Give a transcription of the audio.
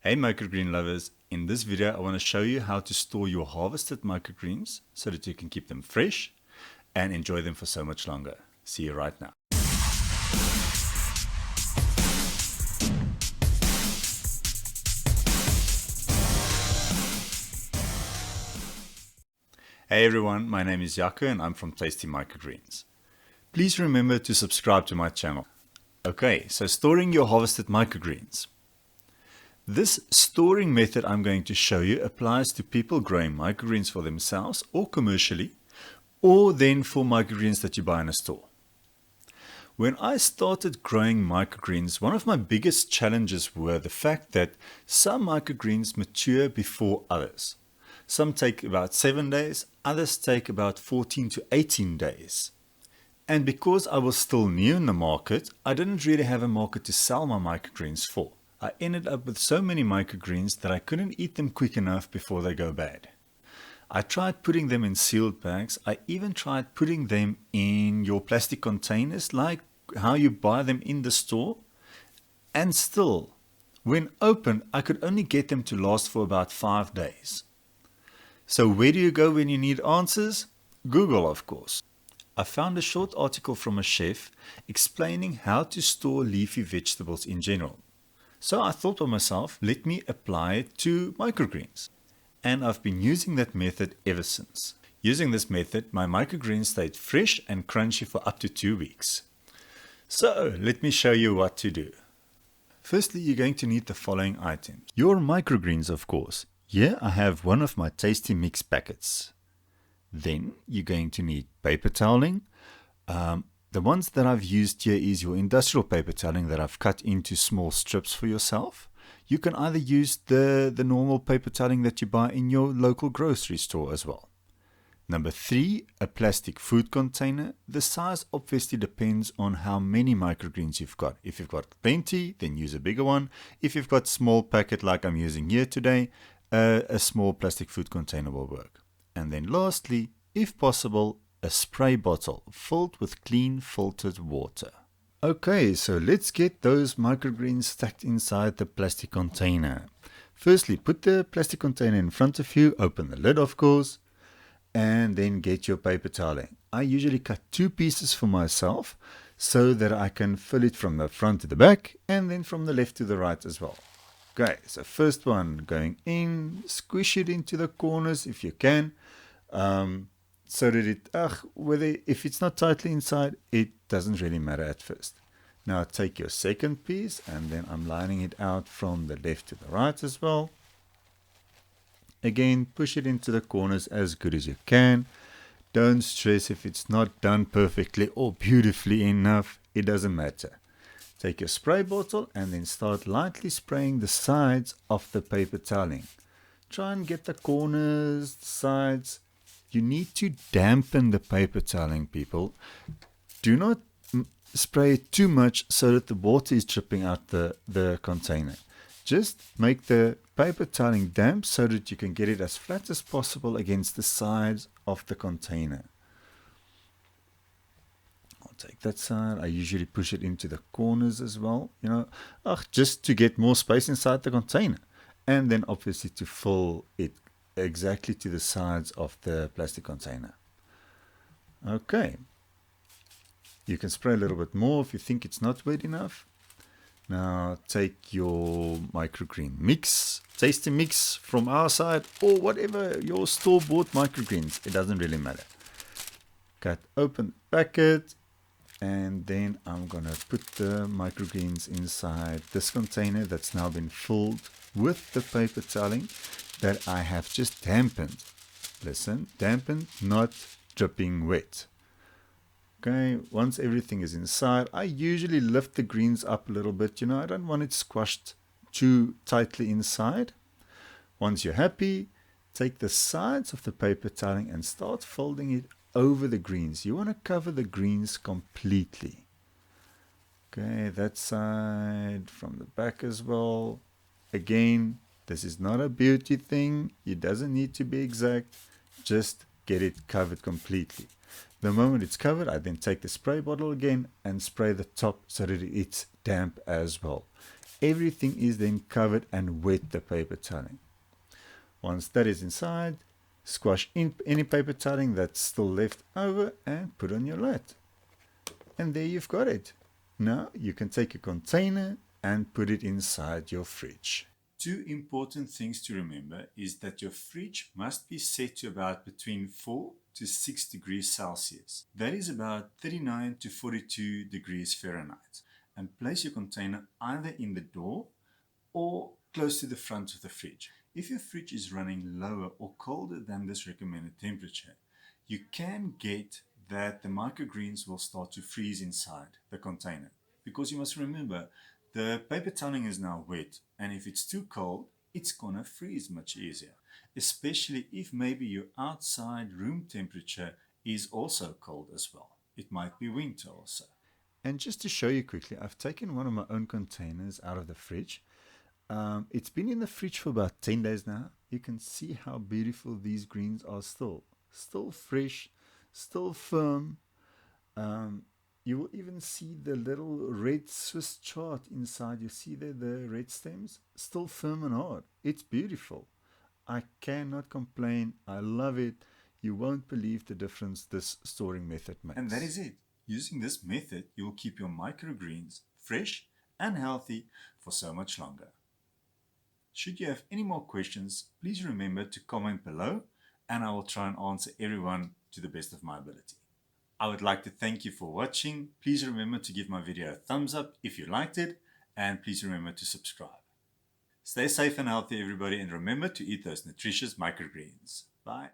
Hey microgreen lovers, in this video I want to show you how to store your harvested microgreens so that you can keep them fresh and enjoy them for so much longer. See you right now. Hey everyone, my name is Jaco and I'm from Tasty Microgreens. Please remember to subscribe to my channel. Okay, so storing your harvested microgreens. This storing method I'm going to show you applies to people growing microgreens for themselves or commercially, or then for microgreens that you buy in a store. When I started growing microgreens, one of my biggest challenges were the fact that some microgreens mature before others. Some take about 7 days, others take about 14 to 18 days. And because I was still new in the market, I didn't really have a market to sell my microgreens for. I ended up with so many microgreens that I couldn't eat them quick enough before they go bad. I tried putting them in sealed bags. I even tried putting them in your plastic containers like how you buy them in the store. And still, when opened, I could only get them to last for about 5 days. So where do you go when you need answers? Google, of course. I found a short article from a chef explaining how to store leafy vegetables in general. So I thought to myself, let me apply it to microgreens. And I've been using that method ever since. Using this method, my microgreens stayed fresh and crunchy for up to 2 weeks. So let me show you what to do. Firstly, you're going to need the following items. Your microgreens, of course. Here I have one of my tasty mix packets. Then you're going to need paper toweling. The ones that I've used here is your industrial paper toweling that I've cut into small strips for yourself. You can either use the normal paper toweling that you buy in your local grocery store as well. Number 3, a plastic food container. The size obviously depends on how many microgreens you've got. If you've got plenty, then use a bigger one. If you've got small packet like I'm using here today, a small plastic food container will work. And then lastly, if possible, a spray bottle filled with clean filtered water. Okay, so let's get those microgreens stacked inside the plastic container. Firstly, put the plastic container in front of you, open the lid of course, and then get your paper toweling. I usually cut 2 pieces for myself so that I can fill it from the front to the back and then from the left to the right as well. Okay, so first one going in, squish it into the corners if you can. So that if it's not tightly inside, it doesn't really matter at first. Now take your second piece and then I'm lining it out from the left to the right as well. Again, push it into the corners as good as you can. Don't stress if it's not done perfectly or beautifully enough. It doesn't matter. Take your spray bottle and then start lightly spraying the sides of the paper toweling. Try and get the corners, the sides. You need to dampen the paper toweling, people. Do not spray it too much so that the water is dripping out the container. Just make the paper toweling damp so that you can get it as flat as possible against the sides of the container. I'll take that side. I usually push it into the corners as well, just to get more space inside the container. And then obviously to fill it exactly to the sides of the plastic container. Okay, you can spray a little bit more if you think it's not wet enough. Now take your microgreen mix, tasty mix from our side, or whatever your store-bought microgreens, it doesn't really matter. Cut open the packet, and then I'm gonna put the microgreens inside this container that's now been filled with the paper toweling that I have just dampened. Listen, dampened, not dripping wet. Okay, once everything is inside, I usually lift the greens up a little bit. I don't want it squashed too tightly inside. Once you're happy, take the sides of the paper toweling and start folding it over the greens. You want to cover the greens completely. Okay, that side from the back as well. Again, this is not a beauty thing. It doesn't need to be exact. Just get it covered completely. The moment it's covered, I then take the spray bottle again and spray the top so that it's damp as well. Everything is then covered and wet the paper toweling. Once that is inside, squash in any paper toweling that's still left over and put on your lid. And there you've got it. Now you can take a container and put it inside your fridge. Two important things to remember is that your fridge must be set to about between 4 to 6 degrees Celsius. That is about 39 to 42 degrees Fahrenheit. And place your container either in the door or close to the front of the fridge. If your fridge is running lower or colder than this recommended temperature, you can get that the microgreens will start to freeze inside the container. Because you must remember, the paper toweling is now wet, and if it's too cold, it's gonna freeze much easier. Especially if maybe your outside room temperature is also cold as well. It might be winter also. And just to show you quickly, I've taken one of my own containers out of the fridge. It's been in the fridge for about 10 days now. You can see how beautiful these greens are still. Still fresh, still firm. You will even see the little red Swiss chart inside. You see there the red stems? Still firm and hard. It's beautiful. I cannot complain. I love it. You won't believe the difference this storing method makes. And that is it. Using this method, you will keep your microgreens fresh and healthy for so much longer. Should you have any more questions, please remember to comment below and I will try and answer everyone to the best of my ability. I would like to thank you for watching. Please remember to give my video a thumbs up if you liked it, and please remember to subscribe. Stay safe and healthy everybody, and remember to eat those nutritious microgreens. Bye.